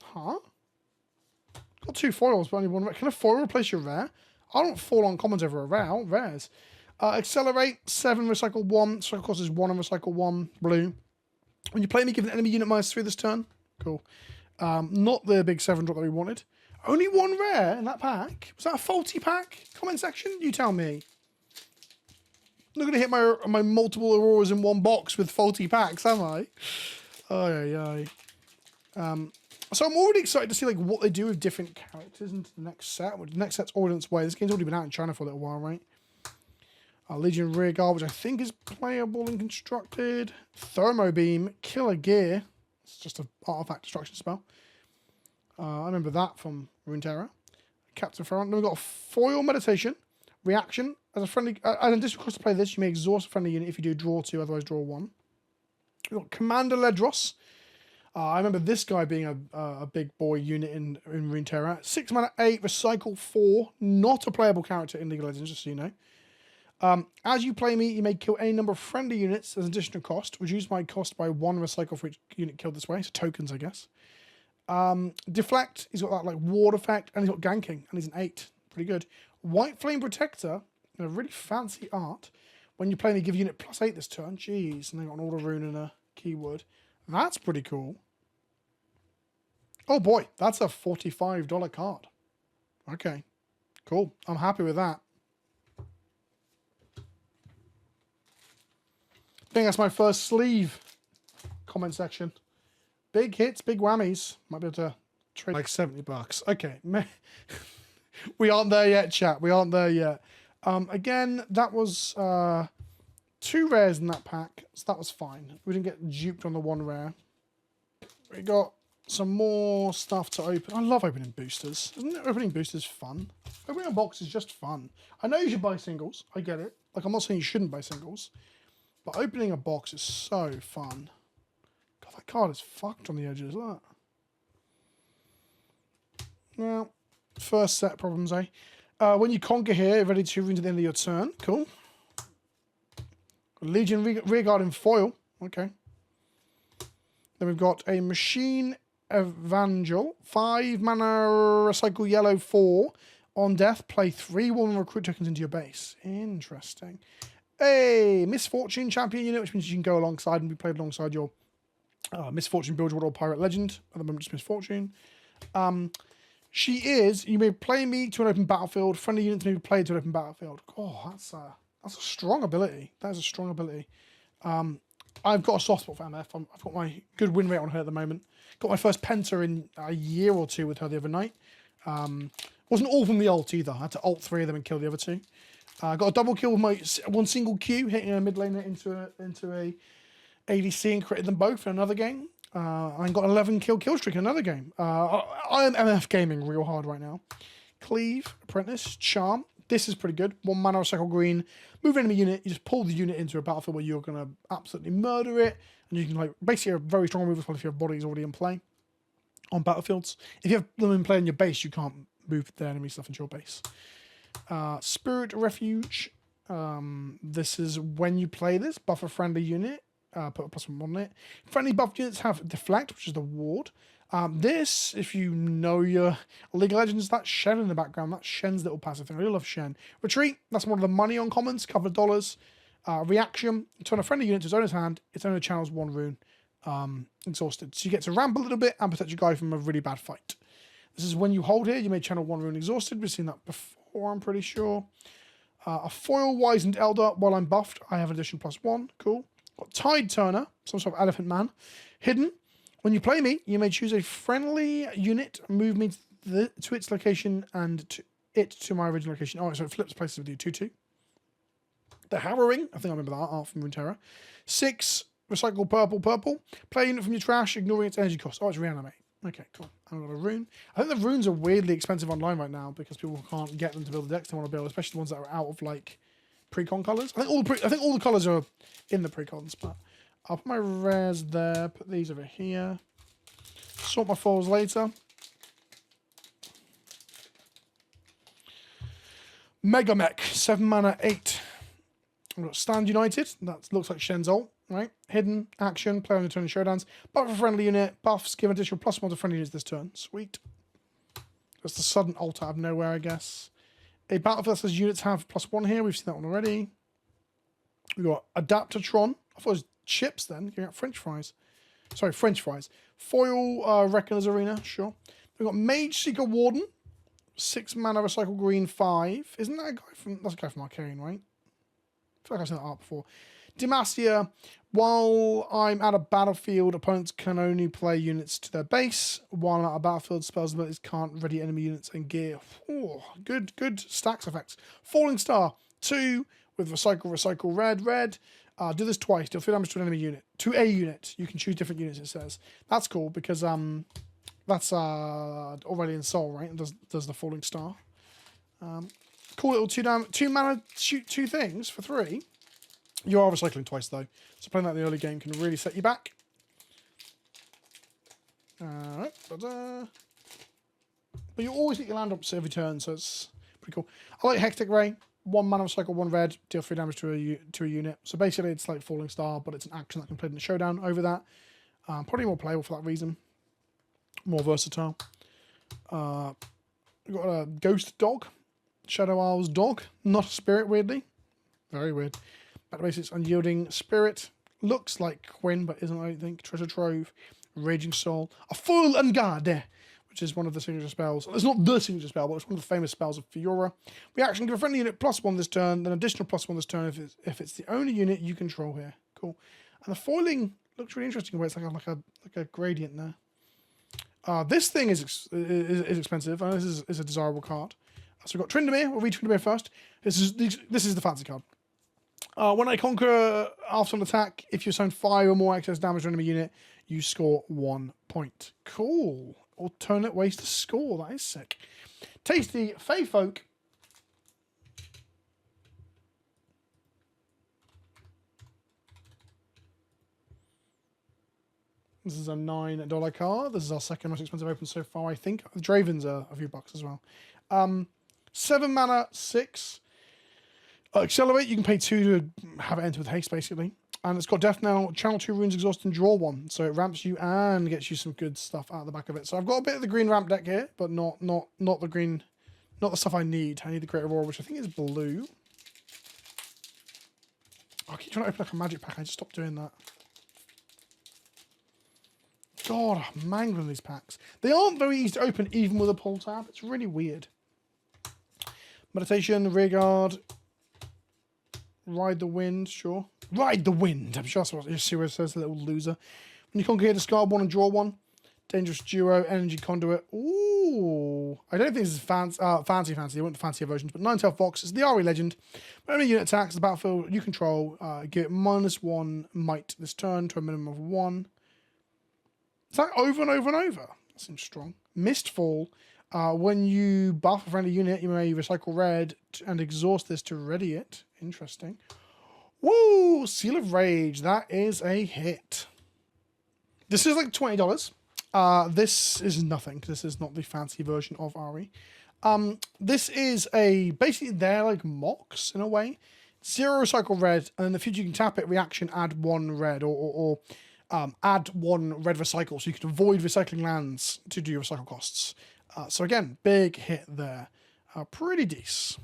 A: Huh? Got 2 foils, but only 1 rare. Can a foil replace your rare? I don't fall on commons over a rare. I want rares. Accelerate 7 recycle 1. Recycle cost is 1 and recycle 1 blue. When you play me, give an enemy unit -3 this turn. Cool. Not the big 7 drop that we wanted. Only 1 rare in that pack. Was that a faulty pack? Comment section, you tell me. I'm not going to hit my multiple Auroras in one box with faulty packs, am I? So I'm already excited to see like what they do with different characters into the next set. The next set's already on its way. This game's already been out in China for a little while, right? Legion Rearguard, which I think is playable and constructed. Thermo Beam, Killer Gear. It's just an artifact destruction spell. I remember that from Runeterra. Captain Ferrant. Then we've got a Foil Meditation. Reaction. As a friendly, as an additional cost to play this, you may exhaust a friendly unit. If you do, draw 2, otherwise draw 1. We've got Commander Ledros. I remember this guy being a big boy unit in Runeterra. 6 mana 8, recycle 4. Not a playable character in League of Legends, just so you know. As you play me, you may kill any number of friendly units as an additional cost. Reduce my cost by 1 recycle for each unit killed this way. So tokens, I guess. Deflect, he's got that like ward effect, and he's got ganking, and he's an 8. Pretty good. White Flame Protector, a really fancy art. When you play me, give unit +8 this turn. Jeez, and they got an order rune and a keyword. That's pretty cool. Oh boy, that's a $45 card. Okay, cool. I'm happy with that. I think that's my first sleeve. Comment section. Big hits, big whammies. Might be able to trade like $70. Okay. We aren't there yet, chat. We aren't there yet. Again, that was 2 rares in that pack, so that was fine. We didn't get duped on the 1 rare. We got some more stuff to open. I love opening boosters. Isn't opening boosters fun? Opening a box is just fun. I know you should buy singles. I get it. Like, I'm not saying you shouldn't buy singles. But opening a box is so fun. God, that card is fucked on the edges. Look. Well, first set problems, eh? When you conquer here, ready to runes at the end of your turn. Cool. Legion Rearguard in foil. Okay. Then we've got a Machine Evangel. 5 mana, recycle yellow 4. On death, play 3/1 recruit tokens into your base. Interesting. A Misfortune champion unit, which means you can go alongside and be played alongside your Misfortune Bilgewater or Pirate Legend. At the moment, just Misfortune. She is, you may play me to an open battlefield. Friendly units may be played to an open battlefield. Oh, that's a strong ability. That is a strong ability. I've got a soft spot for MF. I've got my good win rate on her at the moment. Got my first penta in a year or two with her the other night. Wasn't all from the ult either. I had to ult 3 of them and kill the other 2. Got a double kill with my one single Q, hitting a mid laner into a ADC and critted them both in another game. I got an 11 kill streak in another game. I am MF gaming real hard right now. Cleave, Apprentice, Charm. This is pretty good. 1 mana, recycle green. Move enemy unit. You just pull the unit into a battlefield where you're going to absolutely murder it. And you can, like, basically a very strong move as well if your bodies already in play on battlefields. If you have them in play in your base, you can't move the enemy stuff into your base. Spirit Refuge. This is when you play this, buff a friendly unit. Put a +1 on it. Friendly buff units have Deflect, which is the ward. This, if you know your League of Legends, that's Shen in the background. That's Shen's little passive thing. I really love Shen. Retreat, that's one of the money on commons, couple of dollars. Reaction, turn a friendly unit to its owner's hand. Its owner channels 1 rune. Exhausted. So you get to ramp a little bit and protect your guy from a really bad fight. This is when you hold here, you may channel 1 rune exhausted. We've seen that before, I'm pretty sure. A foil wizened elder. While I'm buffed, I have an addition +1. Cool. Got Tide Turner, some sort of elephant man. Hidden. When you play me, you may choose a friendly unit, move me to its location and to my original location. Oh, so it flips places with you. 2/2. The Harrowing, I think I remember that art from Runeterra. 6, recycle purple. Play a unit from your trash, ignoring its energy cost. Oh, it's reanimate. Okay, cool. I've got a rune. I think the runes are weirdly expensive online right now because people can't get them to build the decks they want to build, especially the ones that are out of like pre-con colours. I think all the colours are in the pre-cons, but I'll put my rares there, put these over here. Sort my foils later. Mega Mech, 7 mana, 8. I've got Stand United. That looks like Shen's ult, right? Hidden, action, play on your turn in showdowns. Buff a friendly unit, buffs, give additional +1 to friendly units this turn. Sweet. That's the sudden ult out of nowhere, I guess. A battlefield that says units have +1 here. We've seen that one already. We've got Adaptatron. I thought it was chips then. Giving out French fries. Sorry, French fries. Foil Reckoner's Arena, sure. We've got Mage Seeker Warden. 6 mana, recycle green, 5. Isn't that a guy from... That's a guy from Arcane, right? I feel like I've seen that art before. Demacia. While I'm at a battlefield, opponents can only play units to their base. While I'm at a battlefield, spells and abilities can't ready enemy units and gear. Oh, good stacks effects. Falling Star. 2 with recycle, red. Do this twice. Deal 3 damage to an enemy unit. To a unit. You can choose different units, it says. That's cool because that's Aurelion Soul, right? And does the Falling Star. Cool little 2 mana, shoot 2 things for 3. You are recycling twice though. So playing that in the early game can really set you back. Alright. But you always get your land opposite every turn, so it's pretty cool. I like Hectic Ray. 1 mana, recycle 1 red, deal 3 damage to a unit. So basically it's like Falling Star, but it's an action that can play in the showdown over that. Probably more playable for that reason. More versatile. We've got a Ghost Dog. Shadow Isles Dog. Not a spirit, weirdly. Very weird. Battle basics, Unyielding Spirit. Looks like Quinn, but isn't, I don't think. Treasure Trove. Raging Soul. A Foil Unguard, which is one of the signature spells. It's not the signature spell, but it's one of the famous spells of Fiora. Reaction, give a friendly unit +1 this turn, then additional +1 this turn if it's the only unit you control here. Cool. And the foiling looks really interesting where it's like a gradient there. This thing is expensive. I know this is a desirable card. So we've got Tryndamere. We'll read Tryndamere first. This is the fancy card. When I conquer after an attack, if you assign 5 or more excess damage to an enemy unit, you score 1 point. Cool. Alternate ways to score. That is sick. Tasty Fey Folk. This is a $9 card. This is our second most expensive open so far, I think. The Dravens are a few bucks as well. 7 mana, 6. Accelerate, you can pay 2 to have it enter with haste, basically. And it's got Death Knell, Channel 2 Runes, Exhaust, and Draw 1. So it ramps you and gets you some good stuff out of the back of it. So I've got a bit of the green ramp deck here, but not the green, not the stuff I need. I need the Great Aurora, which I think is blue. I keep trying to open up a magic pack. I just stopped doing that. God, I'm mangling these packs. They aren't very easy to open, even with a pull tab. It's really weird. Meditation, Rearguard, Ride the Wind, sure. Ride the Wind! I'm sure that's what you see where it says, little loser. When you conquer here, discard 1 and draw 1. Dangerous Duo, Energy Conduit. Ooh. I don't think this is fancy. They want the fancier versions, but 9-tailed Fox is the RE legend. When any unit attacks the battlefield you control, give it -1 might this turn to a minimum of 1. Is that over and over and over? That seems strong. Mistfall. When you buff a friendly unit, you may recycle red and exhaust this to ready it. Interesting. Woo! Seal of Rage. That is a hit. This is like $20. This is nothing. This is not the fancy version of RE. This is basically they're like mocks in a way. 0 recycle red, and in the future you can tap it, reaction, add 1 red, or add 1 red recycle, so you can avoid recycling lands to do your recycle costs. So again, big hit there. Pretty decent.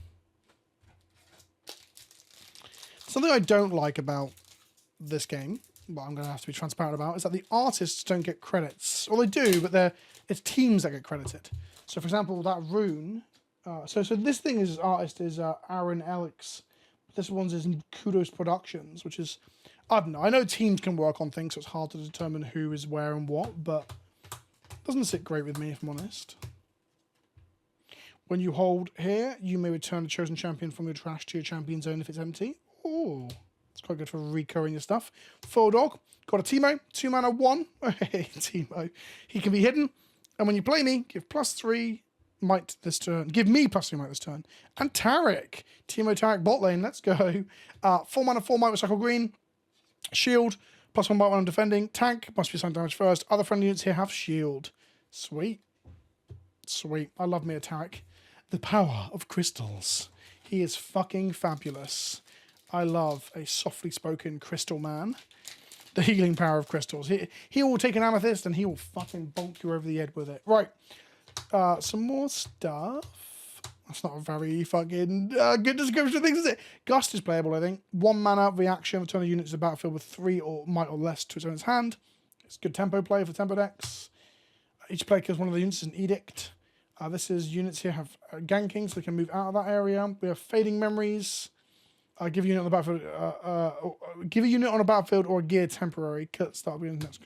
A: Something I don't like about this game, but I'm going to have to be transparent about, is that the artists don't get credits. Well, they do, but it's teams that get credited. So, for example, that rune. So this thing is artist is Aaron Elix. This one's is Kudos Productions, which is, I don't know. I know teams can work on things, so it's hard to determine who is where and what, but it doesn't sit great with me, if I'm honest. When you hold here, you may return a chosen champion from your trash to your champion zone if it's empty. Oh, it's quite good for recurring your stuff. Foe Dog, got a Teemo, 2 mana, 1. Hey, Teemo. He can be hidden, and when you play me, give +3 might this turn. Give me +3 might this turn. And Tarek, Teemo Tarek bot lane, let's go. 4 mana, 4 might recycle green. Shield, +1 might when I'm defending. Tank, must be assigned damage first. Other friendly units here have shield. Sweet. Sweet. I love me a Tarek. The power of crystals. He is fucking fabulous. I love a softly spoken crystal man. The healing power of crystals. He will take an amethyst and he will fucking bonk you over the head with it. Right. Some more stuff. That's not a very fucking good description of things, is it? Gust is playable, I think. 1 mana reaction. Return a unit to the battlefield with 3 or might or less to its owner's hand. It's good tempo play for tempo decks. Each player kills one of the units as an edict. This is units here have ganking, so they can move out of that area. We have fading memories. Give a unit on the battlefield. Give a unit on a battlefield or a gear temporary. Start beginning next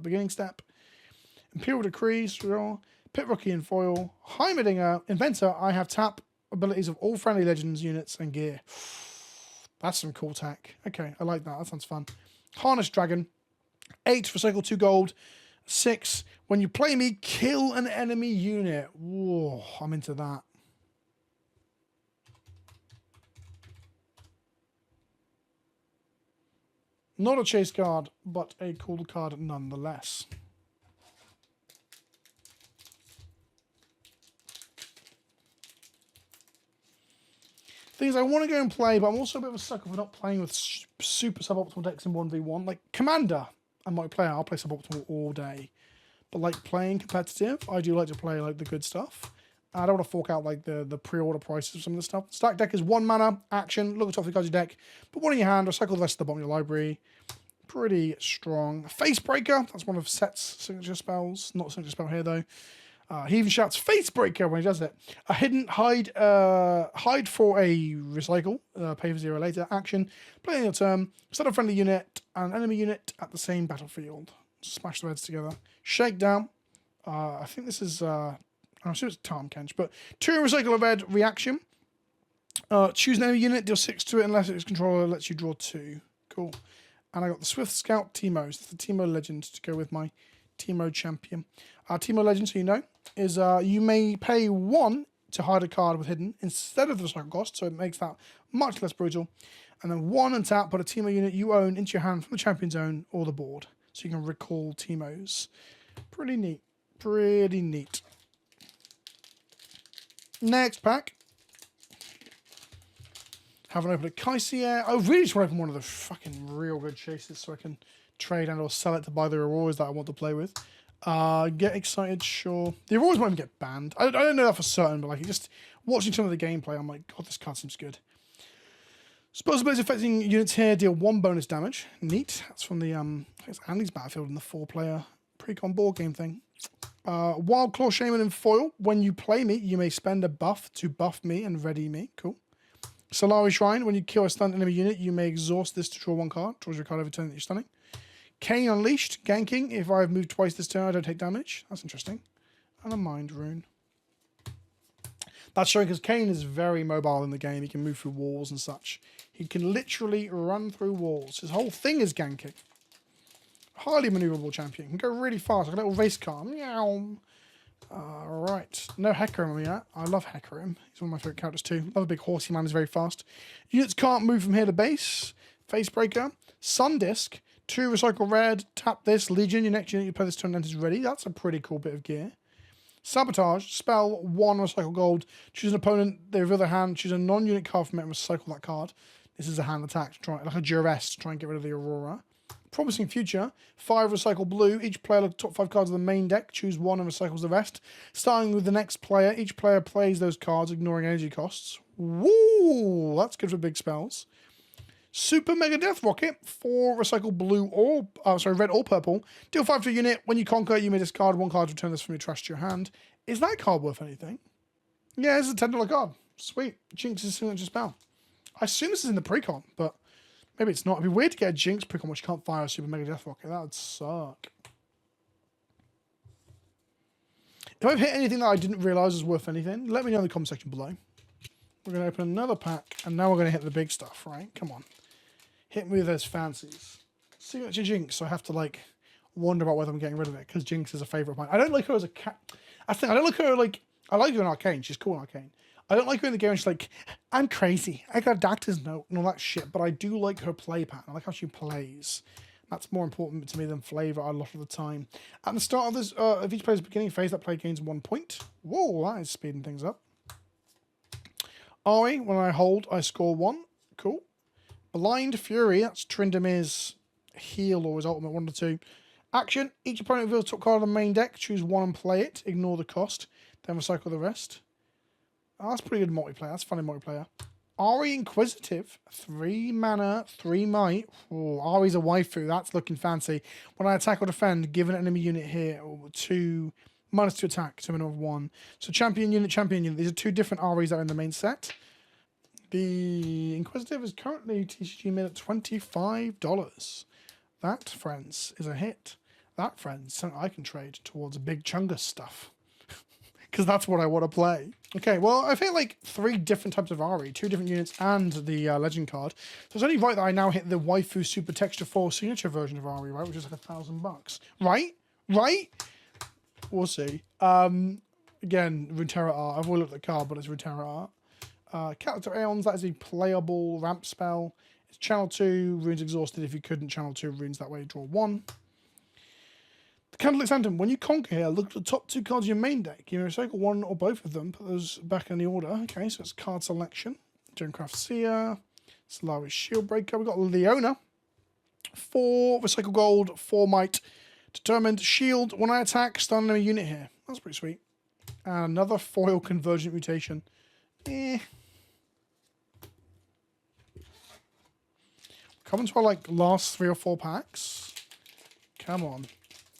A: beginning step. Imperial Decree. Pit Rookie and Foil. Heimerdinger. Inventor. I have tap abilities of all friendly legends units and gear. That's some cool tech. Okay, I like that. That sounds fun. Harness Dragon. 8 recycle 2 gold. 6, when you play me, kill an enemy unit. Whoa, I'm into that. Not a chase card, but a cool card nonetheless. Things I want to go and play, but I'm also a bit of a sucker for not playing with super suboptimal decks in 1v1. Like Commander. I might play. I'll play suboptimal all day, but like playing competitive, I do like to play like the good stuff. I don't want to fork out like the pre-order prices of some of the stuff. Stack deck is 1 mana, action, look at the top of the card's deck, put 1 in your hand, recycle the rest of the bottom of your library. Pretty strong. Facebreaker, that's one of Set's signature spells. Not a signature spell here though. He even shouts Facebreaker when he does it. A hidden hide for a recycle, pay for 0 later, action, play on your turn, set a friendly unit and an enemy unit at the same battlefield. Smash the heads together. Shakedown. I think this is, I'm sure it's Tom Kench, but 2 recycle a red reaction. Choose an enemy unit, deal 6 to it unless its controller lets you draw 2. Cool. And I got the Swift Scout Teemos. That's the Teemo Legend to go with my Teemo Champion. Teemo Legend, so you know, is you may pay 1 to hide a card with hidden instead of the recycle cost, so it makes that much less brutal. And then 1 and tap, put a Teemo unit you own into your hand from the champion zone or the board, so you can recall Teemos. Pretty neat. Pretty neat. Next pack Haven't opened a Kaisi yet. I really just want to open one of the fucking real good chases so I can trade and or sell it to buy the rewards that I want to play with. Get excited, sure. The rewards won't even get banned. I don't know that for certain, but like just watching some of the gameplay, I'm like, God, this card seems good. Suppose abilities affecting units here deal 1 bonus damage. Neat. That's from the it's Andy's Battlefield in the 4-player pre-con board game thing. Wild Claw Shaman in foil. When you play me, you may spend a buff to buff me and ready me. Cool. Solari Shrine. When you kill a stunned enemy unit, you may exhaust this to draw 1 card. Draws your card every turn that you're stunning. Kane Unleashed. Ganking. If I've moved twice this turn, I don't take damage. That's interesting. And a Mind Rune. That's showing because Kane is very mobile in the game. He can move through walls and such. He can literally run through walls. His whole thing is ganking. Highly maneuverable champion. Can go really fast, like a little race car. Meow. Right. No Hecarim yet. I love Hecarim. He's one of my favourite characters too. Love a big horsey man. He's very fast. Units can't move from here to base. Facebreaker. Sun Disc. 2 recycle red. Tap this. Legion. Your next unit you play this turn enters ready. That's a pretty cool bit of gear. Sabotage. Spell. 1 recycle gold. Choose an opponent. They reveal their hand. Choose a non-unit card from it and recycle that card. This is a hand attack to try, like a duress to try and get rid of the Aurora. Promising Future. 5 recycle blue. Each player look at the top 5 cards of the main deck. Choose 1 and recycles the rest. Starting with the next player. Each player plays those cards, ignoring energy costs. Woo! That's good for big spells. Super Mega Death Rocket. 4 recycle blue or red or purple. Deal 5 to a unit. When you conquer, you may discard 1 card to return this from your trash to your hand. Is that card worth anything? Yeah, it's a $10 card. Sweet. Jinx is a signature spell. I assume this is in the precon, but maybe it's not. It'd be weird to get a Jinx precon which can't fire a Super Mega Death Rocket. That would suck. If I've hit anything that I didn't realise was worth anything, let me know in the comment section below. We're going to open another pack, and now we're going to hit the big stuff, right? Come on. Hit me with those fancies. Signature Jinx, so I have to, like, wonder about whether I'm getting rid of it, because Jinx is a favourite of mine. I don't like her as a cat. I don't like her, like, I like her in Arcane. She's cool in Arcane. I don't like her in the game. She's like, I'm crazy. I got a doctor's note and all that shit. But I do like her play pattern. I like how she plays. That's more important to me than flavour a lot of the time. At the start of this, of each player's beginning phase, that player gains 1 point. Whoa, that is speeding things up. Ari, when I hold, I score 1. Cool. Blind Fury, that's Trindamir's heal or his ultimate, 1 to 2. Action, each opponent reveals top card on the main deck. Choose 1 and play it. Ignore the cost. Then recycle the rest. Oh, that's pretty good multiplayer. That's funny multiplayer. Ari Inquisitive. 3 mana, 3 might. Oh, Ari's a waifu. That's looking fancy. When I attack or defend, give an enemy unit here -2 attack to a minimum of 1. So champion unit, champion unit. These are 2 different Aris that are in the main set. The Inquisitive is currently TCG mid at $25. That, friends, is a hit. That, friends, something I can trade towards big Chungus stuff. Because that's what I want to play. Okay, well, I've hit like 3 different types of Ari, 2 different units, and the legend card. So it's only right that I now hit the waifu super texture 4 signature version of Ari, right? Which is like $1,000. Right? Right? We'll see. Again, Runeterra art. I've already looked at the card, but it's Runeterra art. Character Aeons, that is a playable ramp spell. It's channel 2, runes exhausted. If you couldn't channel 2 runes that way, draw 1. The Candlelit Phantom. When you conquer here, look at the top 2 cards of your main deck. You may recycle 1 or both of them. Put those back in the order. Okay, so it's card selection. Dreamcraft Seer. Solari Shieldbreaker. We've got Leona. 4 recycle gold, 4 might. Determined shield. When I attack, stun enemy unit here. That's pretty sweet. And another foil convergent mutation. Coming to our like last 3 or 4 packs. Come on.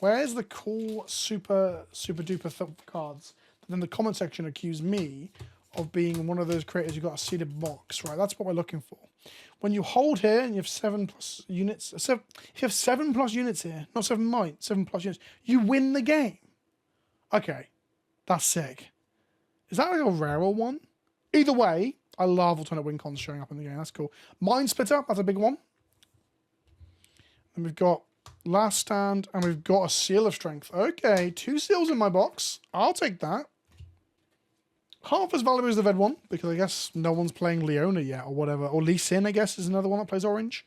A: Where's the cool super duper cards that in the comment section accuse me of being one of those creators who got a seeded box, right? That's what we're looking for. When you hold here and you have 7+ units, if you have 7+ units here, not 7 might, 7+ units, you win the game. Okay, that's sick. Is that like a rarer one? Either way, I love alternate win cons showing up in the game. That's cool. Mind Splitter, that's a big one. And we've got Last Stand, and we've got a Seal of Strength. Okay, 2 seals in my box. I'll take that. Half as valuable as the red one, because I guess no one's playing Leona yet, or whatever. Or Lee Sin, I guess, is another one that plays orange.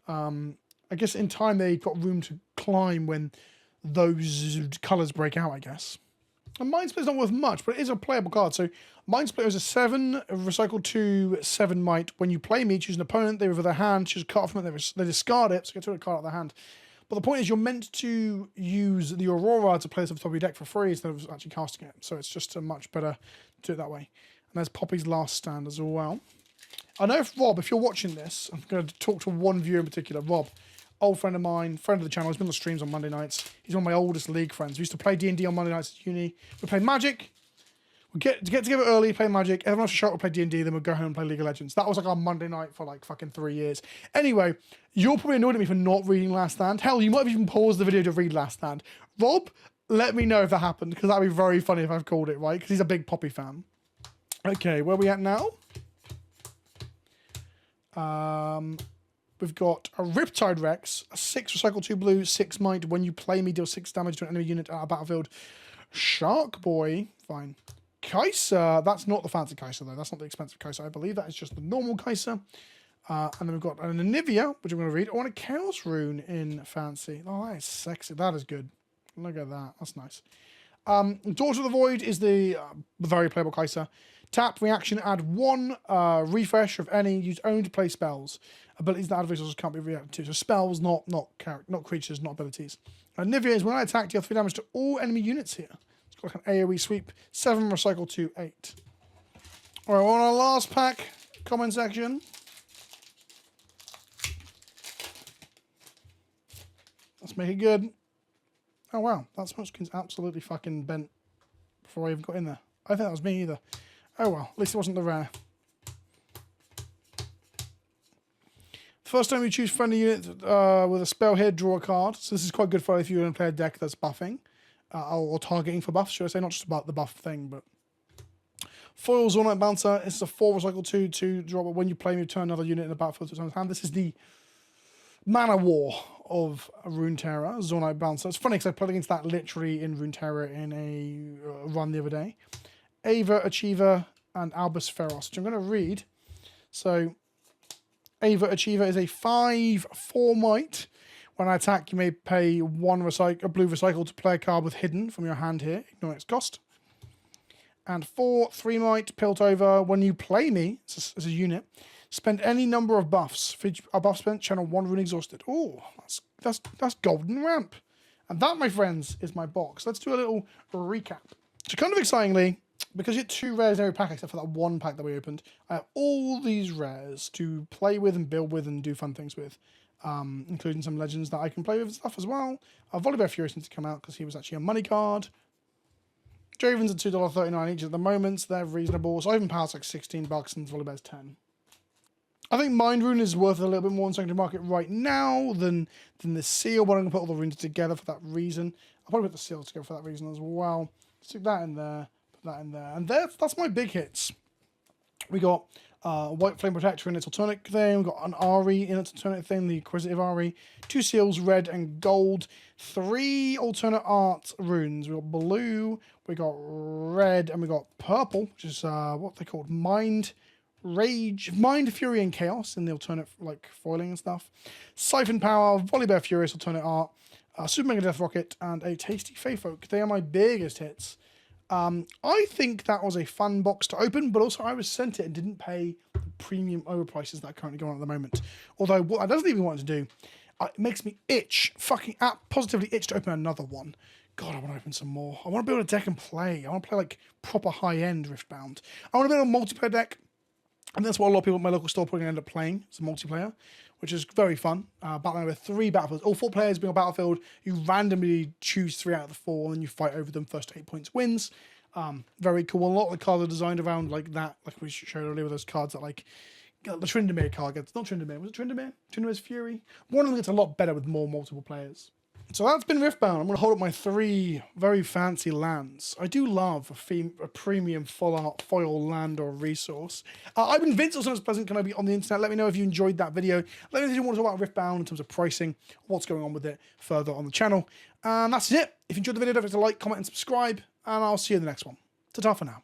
A: I guess in time they've got room to climb when those colours break out, I guess. And Mind Splitter's not worth much, but it is a playable card. So Mind Splitter is a 7, recycle to 7 might. When you play me, choose an opponent, they reveal their hand, choose a card from it, they discard it, so you get to a card out of their hand. But the point is, you're meant to use the Aurora to place off the top of your deck for free instead of actually casting it. So it's just a much better to do it that way. And there's Poppy's Last Stand as well. I know if Rob, if you're watching this, I'm going to talk to one viewer in particular. Rob, old friend of mine, friend of the channel. He's been on the streams on Monday nights. He's one of my oldest League friends. We used to play D&D on Monday nights at uni. We play Magic. We get together early, play Magic. Everyone else would show up, we play D&D, then we'd go home and play League of Legends. That was like our Monday night for like fucking 3 years. Anyway, you're probably annoyed at me for not reading Last Stand. Hell, you might have even paused the video to read Last Stand. Rob, let me know if that happened, because that'd be very funny if I've called it, right? Because he's a big Poppy fan. Okay, where are we at now? We've got a Riptide Rex, a 6 recycle 2 blue, 6 might. When you play me, deal 6 damage to an enemy unit at a battlefield. Shark Boy, fine. Kaiser, that's not the fancy Kaiser though. That's not the expensive Kaiser. I believe that is just the normal Kaiser. And then we've got an Anivia, which I'm going to read. I want a Chaos Rune in fancy. Oh, that is sexy. That is good. Look at that. That's nice. Daughter of the Void is the very playable Kaiser. Tap, reaction, add 1 refresh of any. Use only to play spells. Abilities that add resources can't be reacted to. So spells, not creatures, not abilities. Anivia is when I attack, deal 3 damage to all enemy units here. It's got like an AoE sweep. 7 recycle to 8. All right, we're on our last pack. Comment section. Let's make it good. Oh wow, that smoke screen's absolutely fucking bent before I even got in there. I think that was me either. Oh well, at least it wasn't the rare. First time you choose friendly unit with a spell here, draw a card. So this is quite good for if you're going to play a deck that's buffing or targeting for buffs, should I say, not just about the buff thing, but Foil Zornite Bouncer. This is a 4 recycle 2 draw, but when you play me, turn another unit in the battlefield to its own hand. This is the Mana War of Runeterra, Zornite Bouncer. It's funny because I played against that literally in Runeterra in a run the other day. Ava, Achiever, and Albus Feroz, which I'm going to read. So, Ava Achiever is a 5/4 might. When I attack, you may pay a blue recycle to play a card with Hidden from your hand here, ignore its cost. And 4/3 might, Piltover. When you play me as a unit, spend any number of buffs. For each buff spent, channel 1 rune exhausted. Oh, that's golden ramp. And that, my friends, is my box. Let's do a little recap. So kind of excitingly, because you get 2 rares in every pack except for that 1 pack that we opened, I have all these rares to play with and build with and do fun things with, including some legends that I can play with and stuff as well. Volibear Furious needs to come out because he was actually a money card. Draven's at $2.39 each at the moment, so they're reasonable. So Ivan Power's like $16 and Volibear's $10. I think Mind Rune is worth a little bit more in secondary market right now than the Seal, but I'm going to put all the runes together for that reason. I'll probably put the Seal together for that reason as well. Stick that in there, put that in there. And that's my big hits. We got White Flame Protector in its alternate thing. We've got an Ari in its alternate thing, the Inquisitive Ari. 2 Seals, red and gold. 3 alternate art runes. We got blue, we got red, and we got purple, which is what they called Mind Fury and Chaos in the alternate like foiling and stuff. Siphon Power, Volibear Furious alternate art, Super Mega Death Rocket, and a Tasty Feyfolk. They are my biggest hits. I think that was a fun box to open, but also I was sent it and didn't pay the premium overprices that are currently going on at the moment. Although what I don't even want to do, it makes me itch, positively itch to open another one. God, I want to open some more. I want to build a deck and play. I want to play like proper high-end RiftBound. I want to build a multiplayer deck. And that's what a lot of people at my local store are probably going to end up playing. It's a multiplayer, which is very fun. Battling over 3 battlefields. All 4 players being a battlefield. You randomly choose 3 out of the 4, and then you fight over them. First to 8 points wins. Very cool. A lot of the cards are designed around like that, like we showed earlier with those cards that like the Tryndamere card gets. Not Tryndamere. Was it Tryndamere? Tryndamere's Fury. One of them gets a lot better with more multiple players. So that's been RiftBound. I'm going to hold up my 3 very fancy lands. I do love a premium full art foil land or resource. I've been Vince, also known as PleasantKenobi on the internet. Let me know if you enjoyed that video. Let me know if you want to talk about RiftBound in terms of pricing, what's going on with it further on the channel. And that's it. If you enjoyed the video, don't forget to like, comment, and subscribe. And I'll see you in the next one. Ta-ta for now.